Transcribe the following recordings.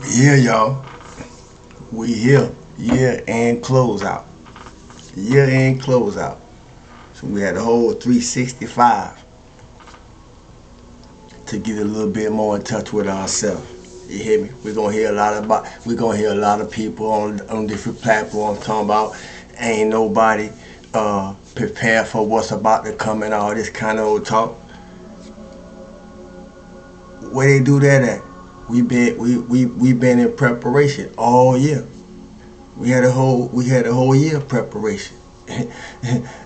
Yeah, y'all. We here. Year and closeout. Year and closeout. So we had a whole 365 to get a little bit more in touch with ourselves. You hear me? We're gonna hear a lot of people on different platforms talking about ain't nobody prepared for what's about to come and all this kind of old talk. Where they do that at? We been in preparation all year. We had a whole year of preparation.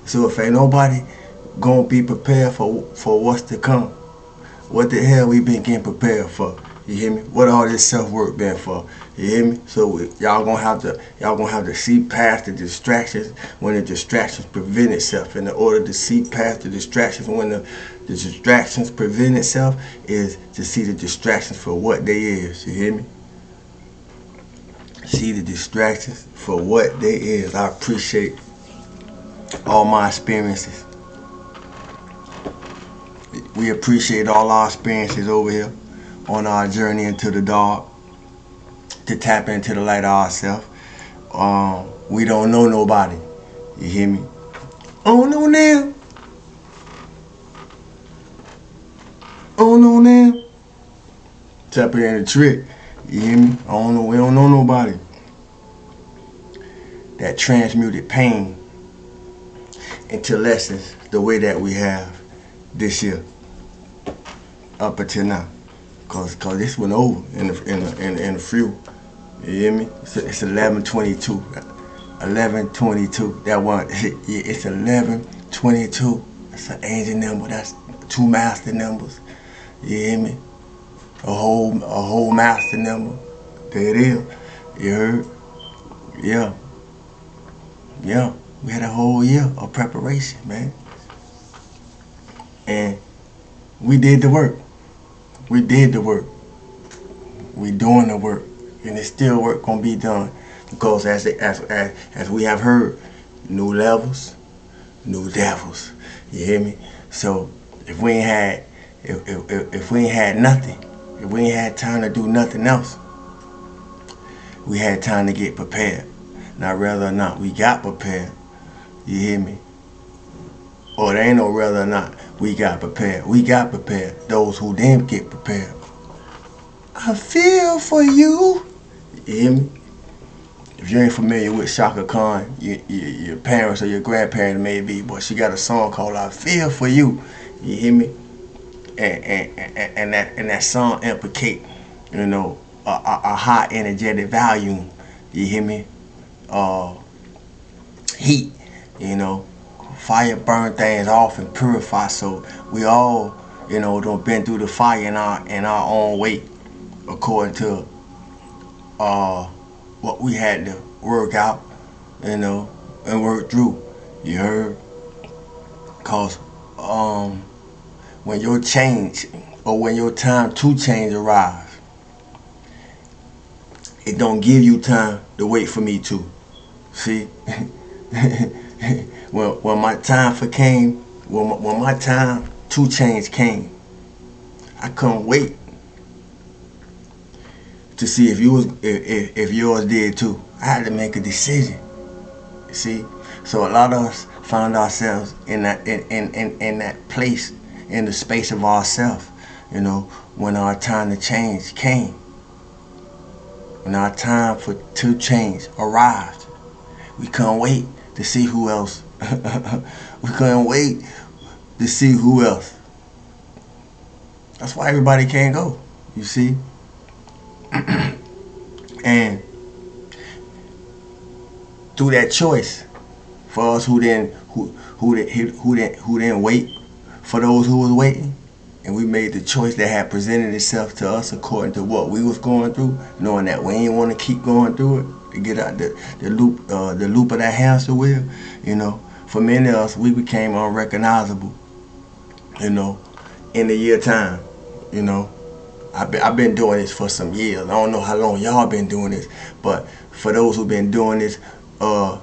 So if ain't nobody gonna be prepared for what's to come, what the hell we been getting prepared for? You hear me? What all this self work been for? You hear me? So y'all gonna have to see past the distractions when the distractions prevent itself. And in order to see past the distractions when the distractions prevent itself is to see the distractions for what they is. You hear me? See the distractions for what they is. I appreciate all my experiences. We appreciate all our experiences over here on our journey into the dark to tap into the light of ourselves. We don't know nobody. You hear me? Oh no now. Oh no now. Tap in the trick. You hear me? I don't know. We don't know nobody that transmuted pain into lessons the way that we have this year up until now. Cause this went over in a few. You hear me? It's 11:22. 11:22. That one. It's 11:22. That's an angel number. That's two master numbers. You hear me? A whole master number. There it is. You heard? Yeah. Yeah. We had a whole year of preparation, man. And we did the work. We did the work. We doing the work. And it's still work gonna be done. Because as we have heard, new levels, new devils. You hear me? So if we ain't had if we ain't had nothing, if we ain't had time to do nothing else, we had time to get prepared. Now whether or not we got prepared, you hear me? Or there ain't no whether or not we got prepared. We got prepared. Those who didn't get prepared. I feel for you. You hear me? If you ain't familiar with Shaka Khan, your parents or your grandparents may be, but she got a song called I Feel For You. You hear me? And that song implicate, a high energetic volume. You hear me? Heat, fire burn things off and purify. So we all, done been through the fire in our own way, according to what we had to work out, and work through. You heard? Cause when your change or when your time to change arrives, it don't give you time to wait for me to. See? when my time when my time to change came, I couldn't wait to see if yours did too. I had to make a decision. See, so a lot of us found ourselves in that place, in the space of ourselves. When our time to change came, when our time to change arrived, we couldn't wait to see who else. We couldn't wait to see who else. That's why everybody can't go. You see. And through that choice, for us who didn't wait, for those who was waiting, and we made the choice that had presented itself to us according to what we was going through, knowing that we ain't want to keep going through it to get out the loop of that hamster wheel. For many of us, we became unrecognizable. In the year time. I've been doing this for some years. I don't know how long y'all been doing this, but for those who've been doing this, who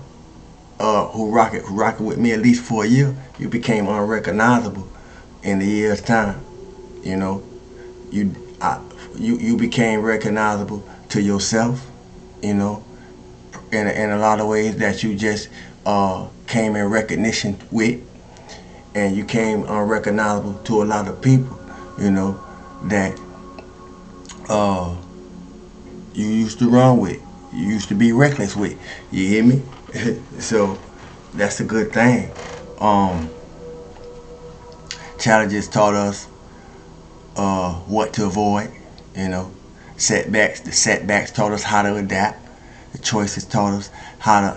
rocking with me at least for a year, you became unrecognizable in the year's time. You became recognizable to to yourself, you know, in a lot of ways that you just came in recognition with, and you came unrecognizable to a lot of people, you know, that you used to run with, you used to be reckless with. You hear me? So that's a good thing. Challenges taught us what to avoid, you know. The setbacks taught us how to adapt. The choices taught us how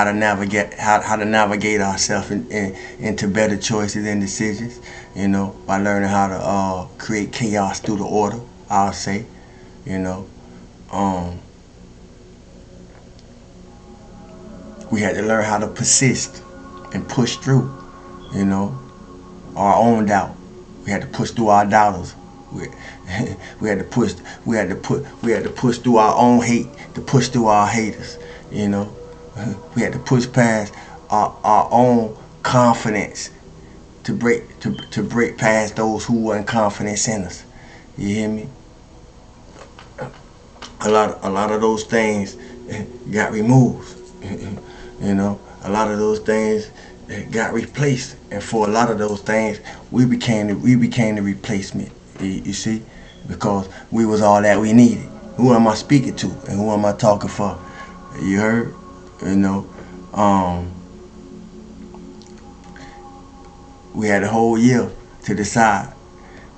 to navigate ourselves into better choices and decisions, you know, by learning how to create chaos through the order, I'll say, you know. We had to learn how to persist and push through, you know, our own doubt. We had to push through our doubters. We had to push through our own hate, to push through our haters, you know. We had to push past our own confidence to break past those who weren't confident in us. You hear me? A lot of those things got removed. You know, a lot of those things got replaced, and for a lot of those things, we became the replacement. You see, because we was all that we needed. Who am I speaking to, and who am I talking for? You heard? You know, we had a whole year to decide,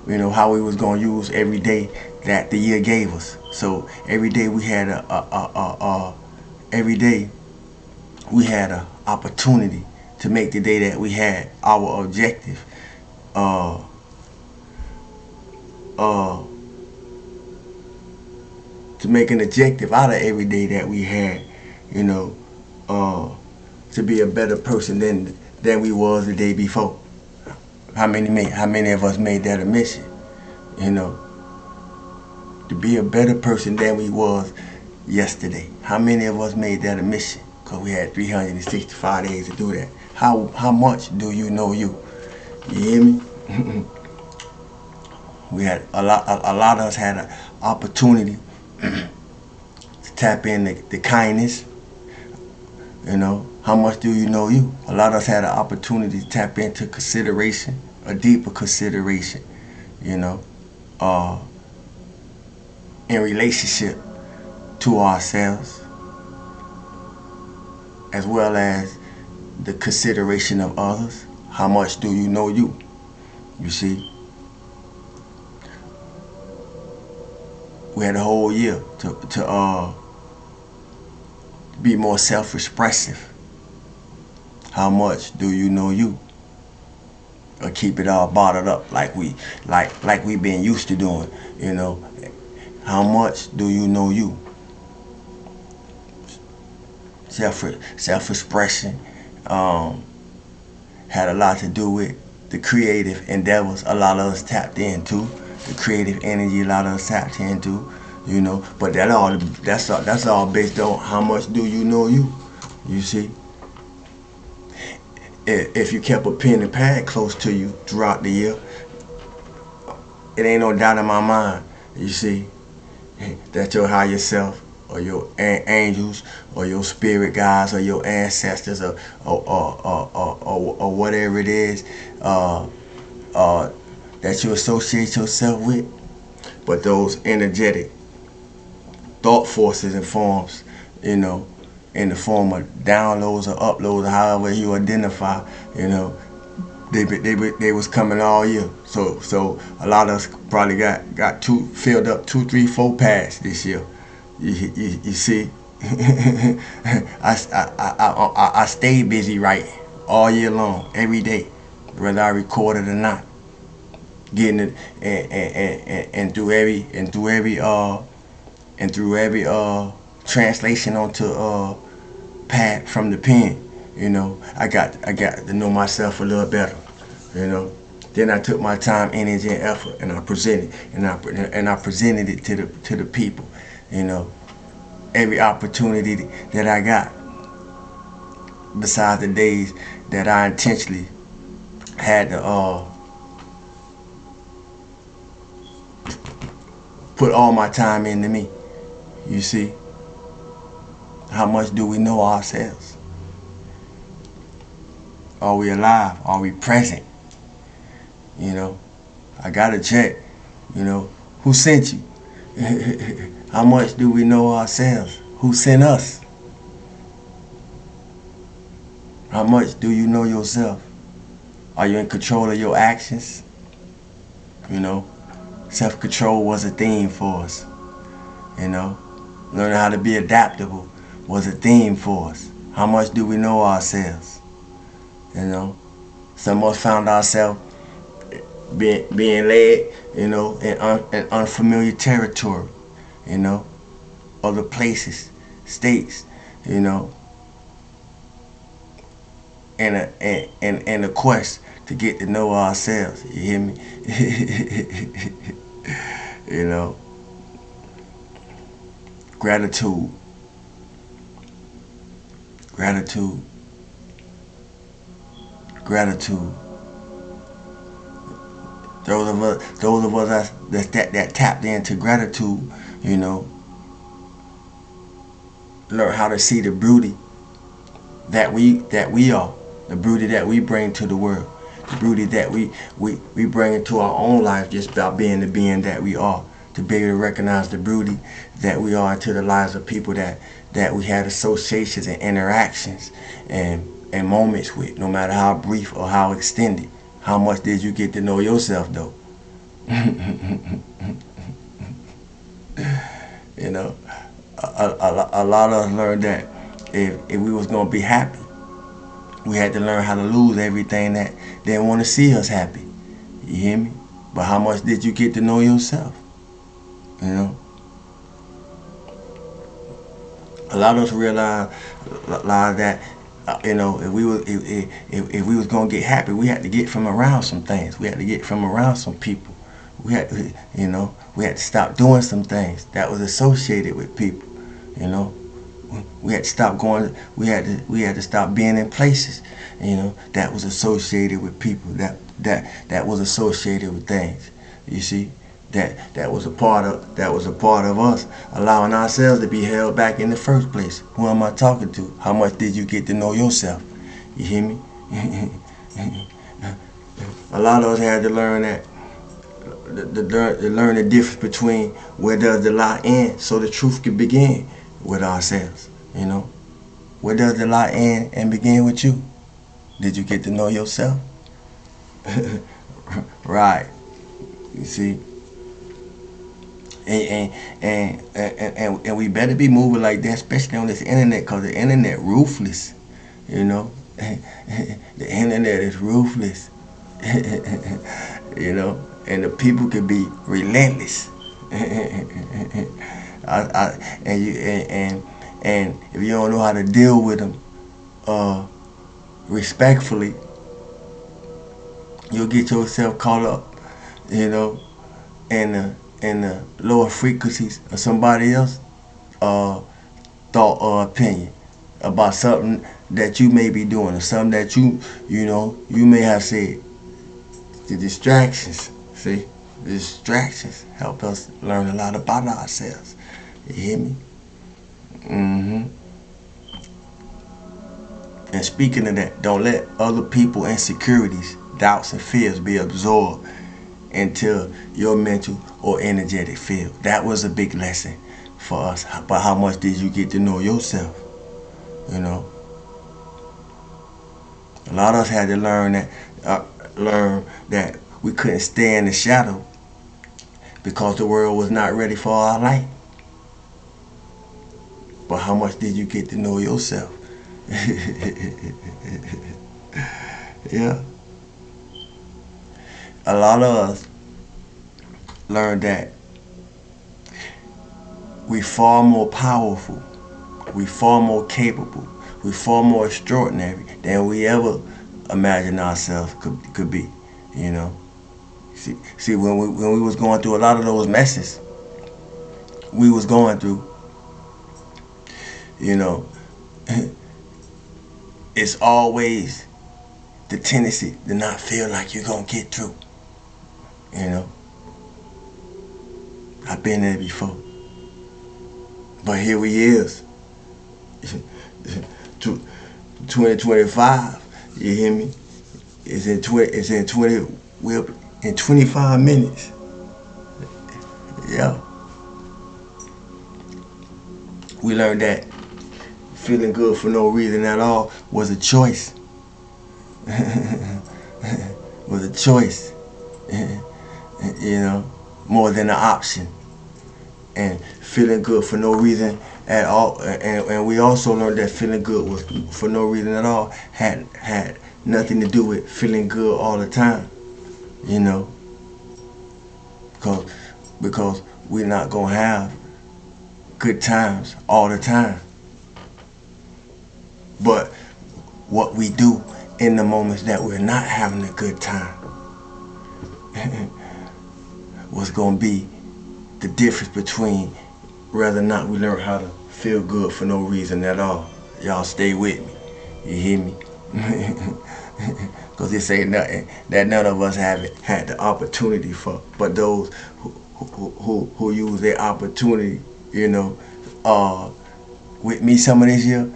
you know, how we was gonna use every day that the year gave us. So every day we had we had an opportunity to make the day that we had our objective. To make an objective out of every day that we had, you know, to be a better person than we was the day before. How many of us made that a mission? You know, to be a better person than we was yesterday. How many of us made that a mission? Because we had 365 days to do that. How much do you know you? You hear me? We had a lot of us had an opportunity to tap in the kindness. You know, how much do you know you? A lot of us had an opportunity to tap into consideration, a deeper consideration, you know, in relationship to ourselves, as well as the consideration of others. How much do you know you? You see? We had a whole year to be more self-expressive. How much do you know you? Or keep it all bottled up like we've been used to doing, you know. How much do you know you? Self-expression had a lot to do with the creative endeavors a lot of us tapped into, the creative energy a lot of us tapped into, you know. But that's all based on how much do you know you. You see, if you kept a pen and pad close to you throughout the year, it ain't no doubt in my mind, you see, that your higher self or your angels or your spirit guides or your ancestors or whatever it is that you associate yourself with, but those energetic thought forces and forms, you know, in the form of downloads or uploads or however you identify, you know, they was coming all year. So a lot of us probably got filled up 2, 3, 4 pads this year. You see, I stayed busy writing all year long, every day, whether I recorded or not, getting it and through every translation onto pad from the pen. You know, I got to know myself a little better. You know, then I took my time, energy, and effort, and I presented it to the people. You know, every opportunity that I got, besides the days that I intentionally had to put all my time into me. You see, how much do we know ourselves? Are we alive? Are we present? You know, I gotta check. You know, who sent you? How much do we know ourselves? Who sent us? How much do you know yourself? Are you in control of your actions? You know, self-control was a theme for us. You know, learning how to be adaptable was a theme for us. How much do we know ourselves? You know, some of us found ourselves being led, you know, in unfamiliar territory, you know, other places, states, you know, in a quest to get to know ourselves. You hear me? You know, gratitude, gratitude, gratitude. Those of us that tapped into gratitude, you know, learn how to see the beauty that we are, the beauty that we bring to the world, the beauty that we bring into our own life just by being the being that we are, to be able to recognize the beauty that we are into the lives of people that we had associations and interactions and moments with, no matter how brief or how extended. How much did you get to know yourself though? You know, a lot of us learned that if we was gonna be happy, we had to learn how to lose everything that didn't want to see us happy. You hear me? But how much did you get to know yourself? You know, a lot of us realize that you know, if we was gonna get happy, we had to get from around some things. We had to get from around some people. We had to, you know, we had to stop doing some things that was associated with people. You know, we had to stop going. We had to stop being in places, you know, that was associated with people. That was associated with things. You see, that was a part of us allowing ourselves to be held back in the first place. Who am I talking to? How much did you get to know yourself? You hear me? A lot of us had to learn that. To learn the difference between where does the lie end, so the truth can begin with ourselves. You know, where does the lie end and begin with you? Did you get to know yourself? Right. You see, and we better be moving like that, especially on this internet, because the internet ruthless. You know, the internet is ruthless. You know, and the people can be relentless. And if you don't know how to deal with them respectfully, you'll get yourself caught up, you know, in the lower frequencies of somebody else thought or opinion about something that you may be doing, or something that you know you may have said. The distractions, see, the distractions help us learn a lot about ourselves. You hear me? And speaking of that, don't let other people's insecurities, doubts, and fears be absorbed into your mental or energetic field. That was a big lesson for us. But how much did you get to know yourself? You know, a lot of us had to learn that we couldn't stay in the shadow because the world was not ready for our light. But how much did you get to know yourself? Yeah. A lot of us learned that we far more powerful, we far more capable, we far more extraordinary than we ever imagined ourselves could be. You know. See, when we was going through a lot of those messes, we was going through, you know, it's always the tendency to not feel like you're gonna get through. You know, I've been there before. But here we is. 2025. You hear me? It's in 20. We're in 25 minutes. Yeah. We learned that feeling good for no reason at all was a choice. Was a choice. You know, more than an option. And feeling good for no reason at all. And we also learned that feeling good was for no reason at all had nothing to do with feeling good all the time. You know, because we're not gonna have good times all the time. But what we do in the moments that we're not having a good time was gonna be the difference between whether or not we learn how to feel good for no reason at all. Y'all stay with me. You hear me? Because this ain't nothing that none of us have had the opportunity for. But those who use their opportunity, you know, with me some of this year,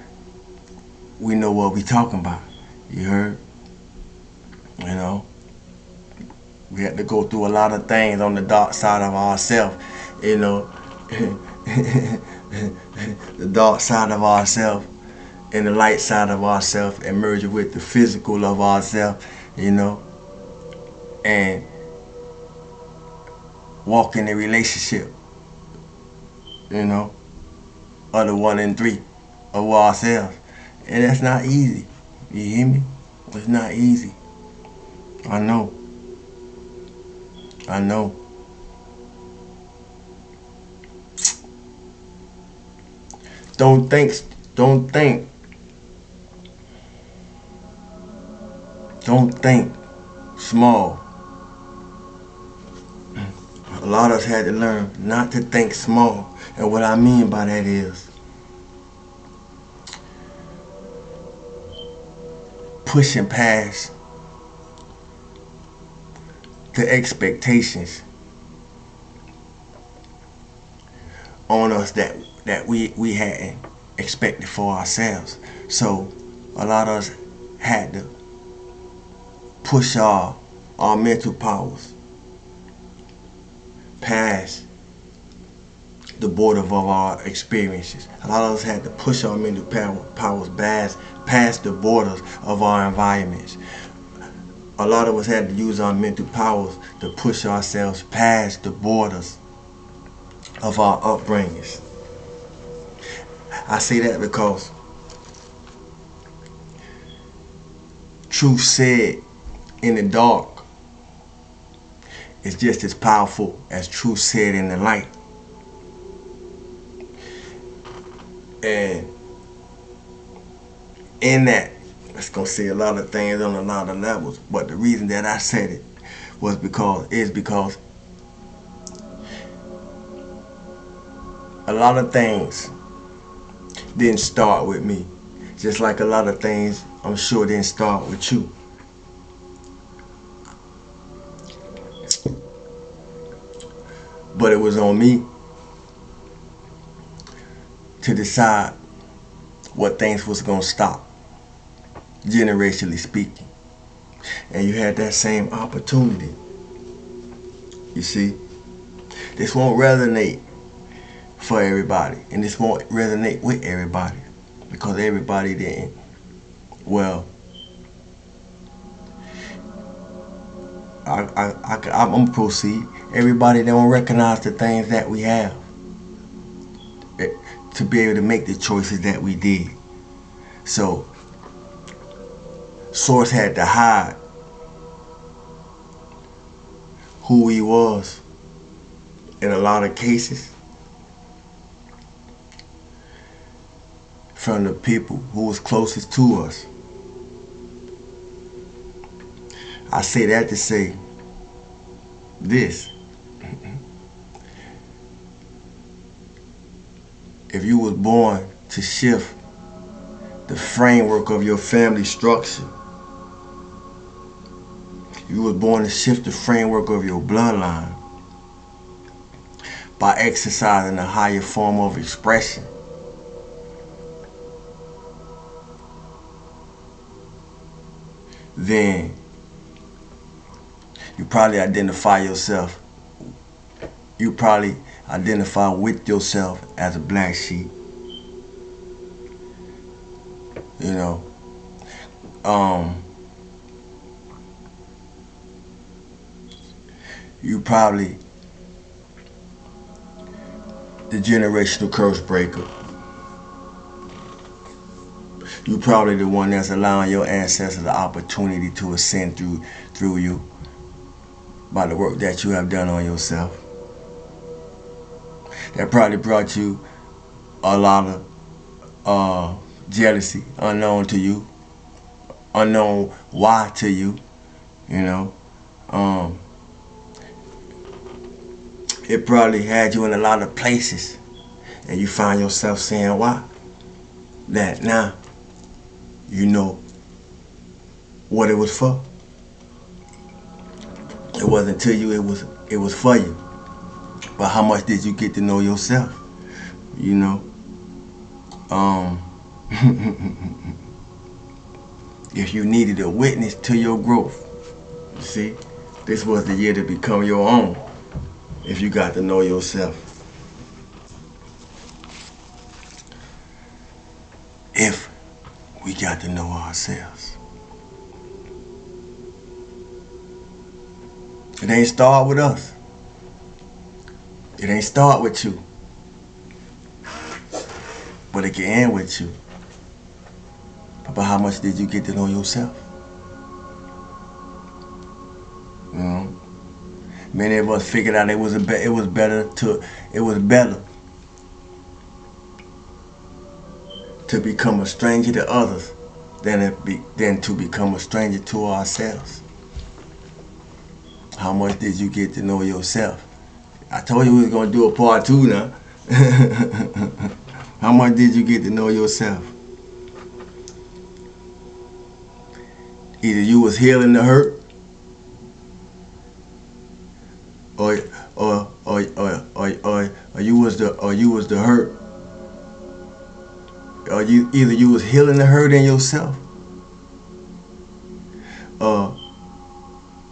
we know what we talking about. You heard? You know? We had to go through a lot of things on the dark side of ourselves, you know. The dark side of ourselves and the light side of ourselves, and merge it with the physical of ourselves, you know. And walk in a relationship, you know, of the 1 and 3 of ourselves. And that's not easy. You hear me? It's not easy. I know. I know. Don't think small. A lot of us had to learn not to think small. And what I mean by that is pushing past the expectations on us that we hadn't expected for ourselves. So a lot of us had to push our mental powers past the border of our experiences. A lot of us had to push our mental powers past the borders of our environments. A lot of us had to use our mental powers to push ourselves past the borders of our upbringings. I say that because truth said in the dark is just as powerful as truth said in the light. And in that, it's gonna say a lot of things on a lot of levels. But the reason that I said it was because a lot of things didn't start with me. Just like a lot of things I'm sure didn't start with you. But it was on me to decide what things was gonna stop, generationally speaking. And you had that same opportunity. You see, this won't resonate for everybody, and this won't resonate with everybody, because everybody didn't. Well, I'm gonna proceed. Everybody don't recognize the things that we have to be able to make the choices that we did. So, Source had to hide who he was in a lot of cases from the people who was closest to us. I say that to say this. If you was born to shift the framework of your family structure, you was born to shift the framework of your bloodline by exercising a higher form of expression, then you probably identify yourself. You probably identify with yourself as a black sheep. You know, you probably the generational curse breaker. You probably the one that's allowing your ancestors the opportunity to ascend through you by the work that you have done on yourself. That probably brought you a lot of jealousy, unknown to you, unknown why to you. You know, it probably had you in a lot of places, and you find yourself saying why. That now you know what it was for. It wasn't to you, it was for you. But how much did you get to know yourself? You know? If you needed a witness to your growth, you see, this was the year to become your own. If you got to know yourself. If we got to know ourselves. It ain't start with us. It ain't start with you. But it can end with you. But how much did you get to know yourself? You know? Many of us figured out it was better to become a stranger to others than to become a stranger to ourselves. How much did you get to know yourself? I told you we was gonna do a part 2 now. How much did you get to know yourself? Either you was healing the hurt, or you was the hurt. Or either you was healing the hurt in yourself, or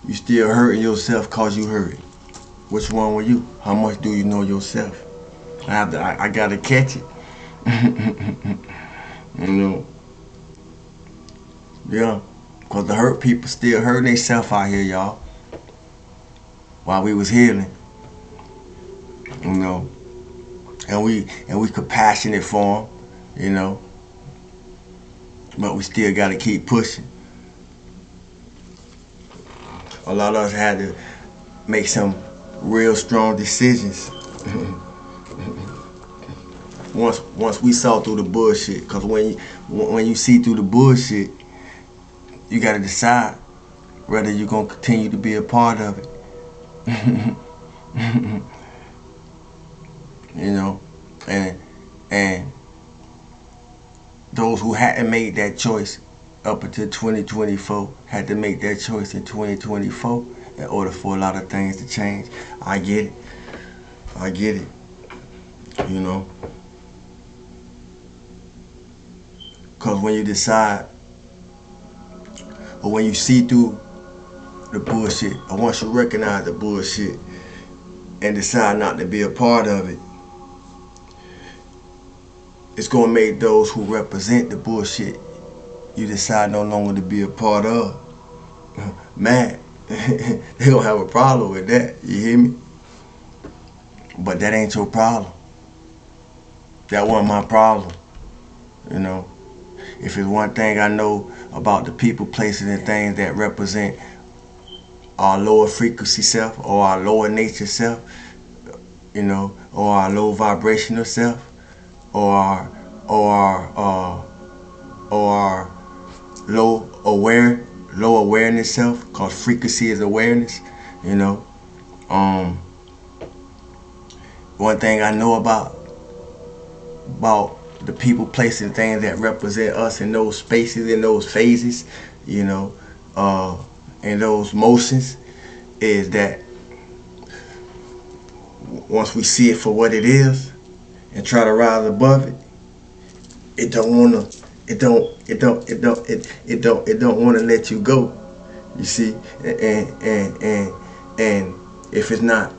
you still hurting yourself cause you hurt. Which one were you? How much do you know yourself? I gotta catch it. You know. Yeah. Cause the hurt people still hurting themselves out here, y'all. While we was healing. You know. And we compassionate for them. You know, but we still got to keep pushing. A lot of us had to make some real strong decisions once we saw through the bullshit. Cause when you see through the bullshit, you got to decide whether you're gonna continue to be a part of it. You know, and those who hadn't made that choice up until 2024 had to make that choice in 2024 in order for a lot of things to change. I get it. You know, because when you decide, or when you see through the bullshit, or once you recognize the bullshit and decide not to be a part of it, it's going to make those who represent the bullshit you decide no longer to be a part of mad. They going to have a problem with that. You hear me? But that ain't your problem. That wasn't my problem. You know? If it's one thing I know about the people, places, and things that represent our lower frequency self or our lower nature self, you know, or our low vibrational self, or our low awareness self, cause frequency is awareness, you know. One thing I know about the people, places, and things that represent us in those spaces, in those phases, you know, in those motions, is that once we see it for what it is and try to rise above it, it don't wanna, it don't wanna let you go. You see, and if it's not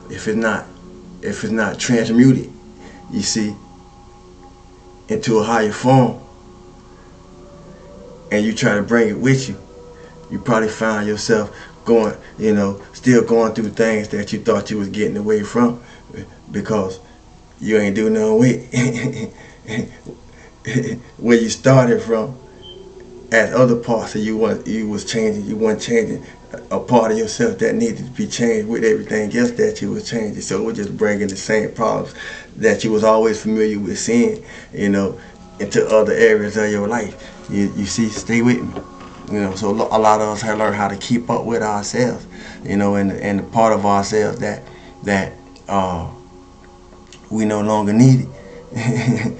transmuted, you see, into a higher form, and you try to bring it with you, you probably find yourself going, still going through things that you thought you was getting away from, because you ain't doing nothing with where you started from. As other parts of you was changing, you weren't changing a part of yourself that needed to be changed with everything else that you was changing. So it was just bringing the same problems that you was always familiar with seeing, into other areas of your life. You see, stay with me. So a lot of us have learned how to keep up with ourselves, and the part of ourselves that we no longer need it.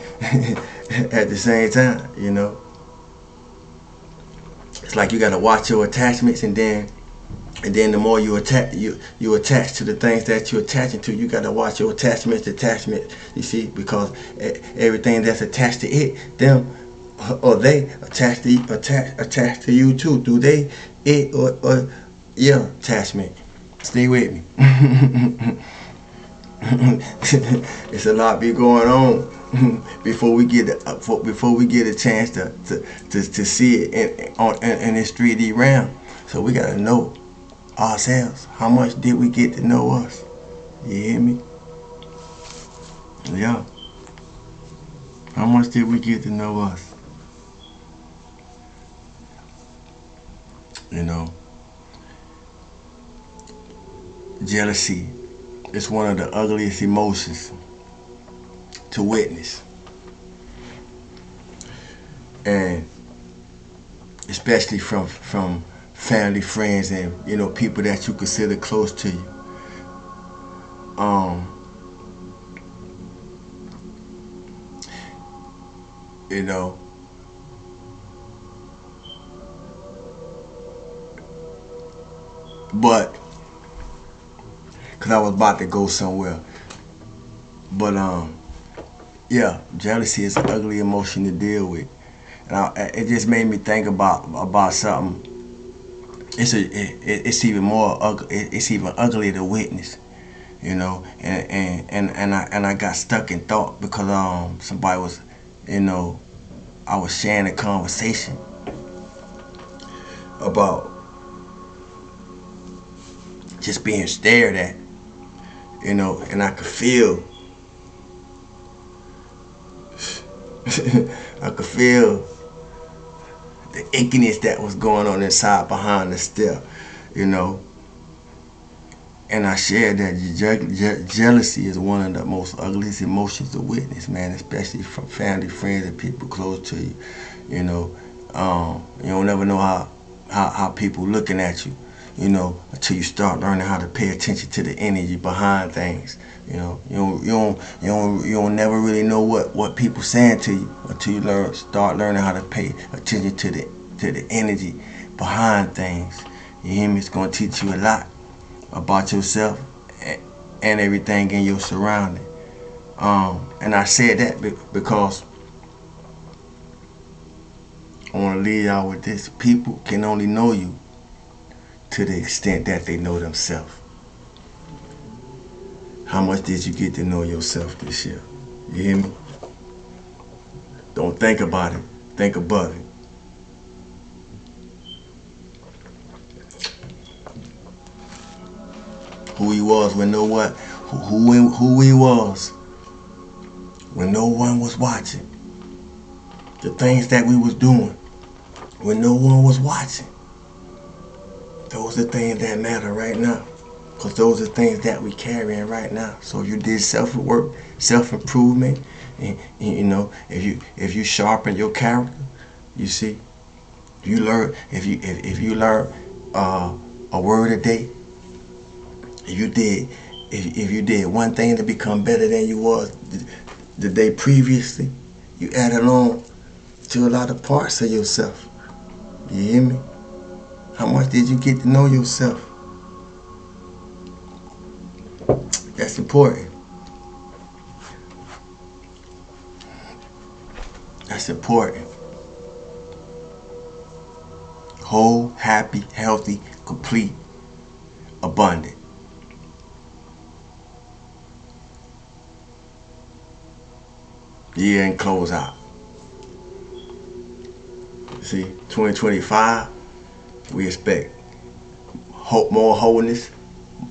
At the same time, it's like you got to watch your attachments, and then the more you attach to the things that you're attaching to, you got to watch your attachments. You see, because everything that's attached to it, them or they attach to you too. Do they, it, or yeah, attachment? Stay with me. It's a lot be going on before we get a chance to see it in this 3D realm. So we gotta know ourselves. How much did we get to know us? You hear me? Yeah. How much did we get to know us? Jealousy is one of the ugliest emotions to witness, and especially from family, friends, and people that you consider close to you. You know, but because I was about to go somewhere, but yeah, jealousy is an ugly emotion to deal with, and it just made me think about something. It's even more ugly. It's even uglier to witness, and I got stuck in thought because somebody was, I was sharing a conversation about just being stared at, and I could feel I could feel the ickiness that was going on inside behind the stare, And I shared that jealousy is one of the most ugliest emotions to witness, man, especially from family, friends, and people close to you. You don't never know how people looking at you, until you start learning how to pay attention to the energy behind things. You don't never really know what people saying to you until you start learning how to pay attention to the energy behind things. You hear me? It's gonna teach you a lot about yourself and everything in your surrounding. And I said that because I want to leave y'all with this. People can only know you to the extent that they know themselves. How much did you get to know yourself this year? You hear me? Don't think about it. Think above it. Who he was when no one, who he was when no one was watching. The things that we was doing when no one was watching. Those are things that matter right now. Because those are things that we carrying right now. So if you did self-work, self-improvement, and if you sharpen your character, you see, you learn if you learn a word a day, if you did one thing to become better than you was the day previously, you added on to a lot of parts of yourself. You hear me? How much did you get to know yourself? That's important. That's important. Whole, happy, healthy, complete, abundant. Year and close out. See, 2025, we expect more wholeness,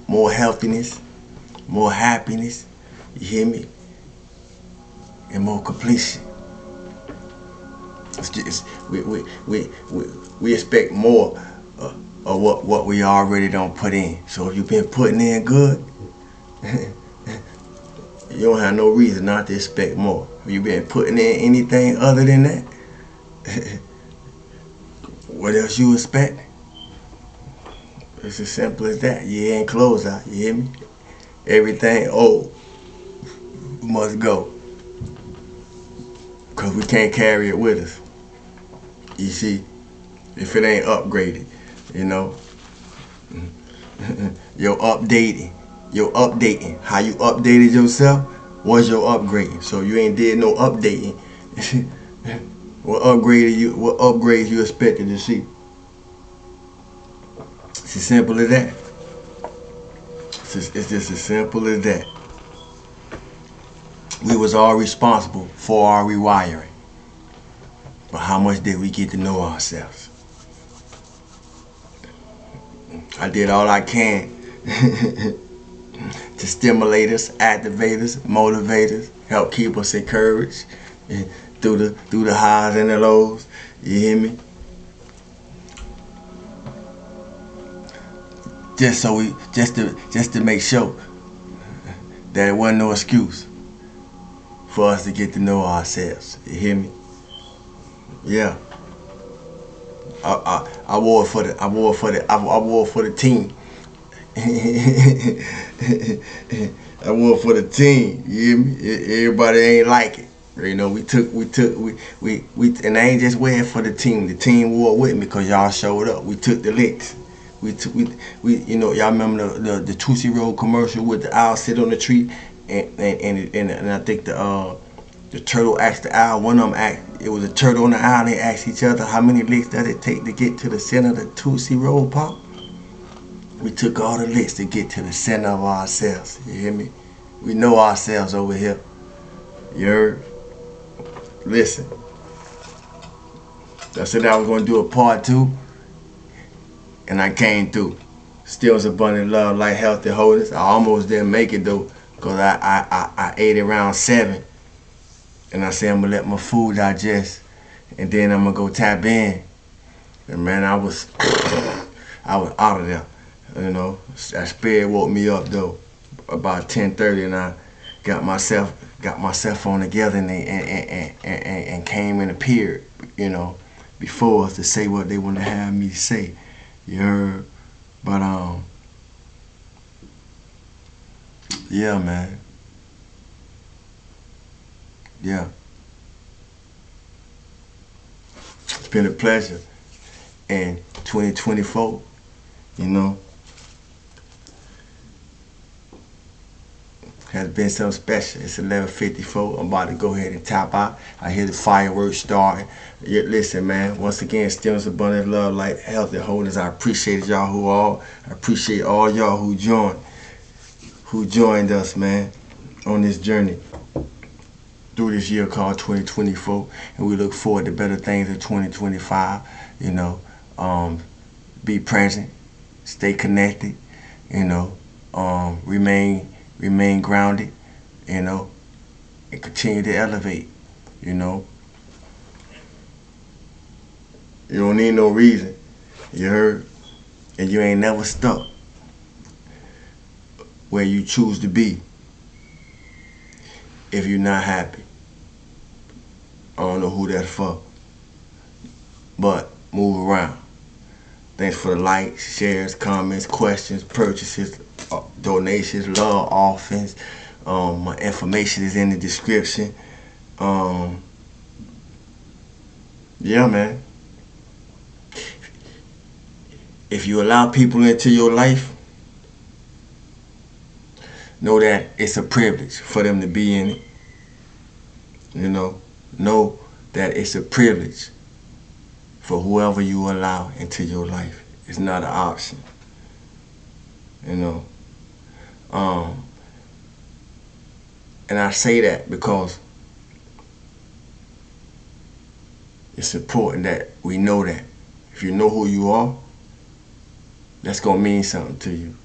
more healthiness, more happiness. You hear me? And more completion. It's just we expect more of what we already don't put in. So if you've been putting in good, you don't have no reason not to expect more. If you've been putting in anything other than that, what else you expect? It's as simple as that. You ain't close out. You hear me? Everything old must go, because we can't carry it with us. You see, if it ain't upgraded, you know, your updating, how you updated yourself was your upgrade. So you ain't did no updating. What upgrades you expected to see? It's as simple as that. It's just as simple as that. We was all responsible for our rewiring. But how much did we get to know ourselves? I did all I can to stimulate us, activate us, motivate us, help keep us encouraged through the highs and the lows. You hear me? Just to make sure that it wasn't no excuse for us to get to know ourselves. You hear me? Yeah. I wore it for the team. I wore it for the team. You hear me? Everybody ain't like it. You know, we and I ain't just wearing for the team. The team wore with me because y'all showed up. We took the licks. You know, y'all remember the Tootsie Roll commercial with the owl sit on the tree, and I think the turtle asked the owl. One of them asked, it was a turtle and the owl. They asked each other, how many licks does it take to get to the center of the Tootsie Roll Pop? We took all the licks to get to the center of ourselves. You hear me? We know ourselves over here. You heard? Listen. I said I was going to do a part 2, and I came through. Still was abundant love, light, health, and wholeness. I almost didn't make it though, because I ate around 7. And I said I'm going to let my food digest, and then I'm going to go tap in. And man, I was out of there. You know, that spirit woke me up though about 10:30, and I got myself on together and came and appeared, you know, before us to say what they want to have me say. You heard? But yeah, man. Yeah. It's been a pleasure. And 2024, you know, has been something special. It's 11:54. I'm about to go ahead and tap out. I hear the fireworks starting. Yeah, listen, man. Once again, stillness, abundant love, light, health, and wholeness. I appreciate y'all I appreciate all y'all who joined us, man, on this journey through this year called 2024. And we look forward to better things in 2025. You know, be present, stay connected. You know, remain grounded, you know, and continue to elevate, you know. You don't need no reason, you heard? And you ain't never stuck where you choose to be if you're not happy. I don't know who that's for, but move around. Thanks for the likes, shares, comments, questions, purchases, donations, love, offerings. My information is in the description. Yeah, man. If you allow people into your life, know that it's a privilege for them to be in it. You know that it's a privilege for whoever you allow into your life. It's not an option. You know. Um, and I say that because it's important that we know that. If you know who you are, that's gonna mean something to you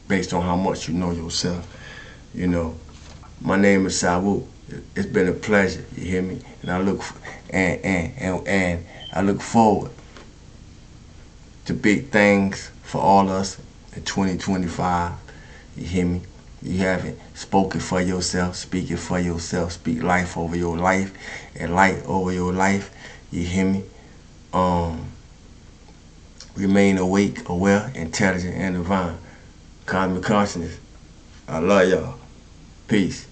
based on how much you know yourself. You know. My name is Sawu. It's been a pleasure. You hear me? And I look forward to big things for all us in 2025. You hear me? You haven't spoken for yourself, speak it for yourself. Speak life over your life and light over your life. You hear me? Um, Remain awake, aware, intelligent, and divine. Cosmic consciousness. I love y'all. Peace.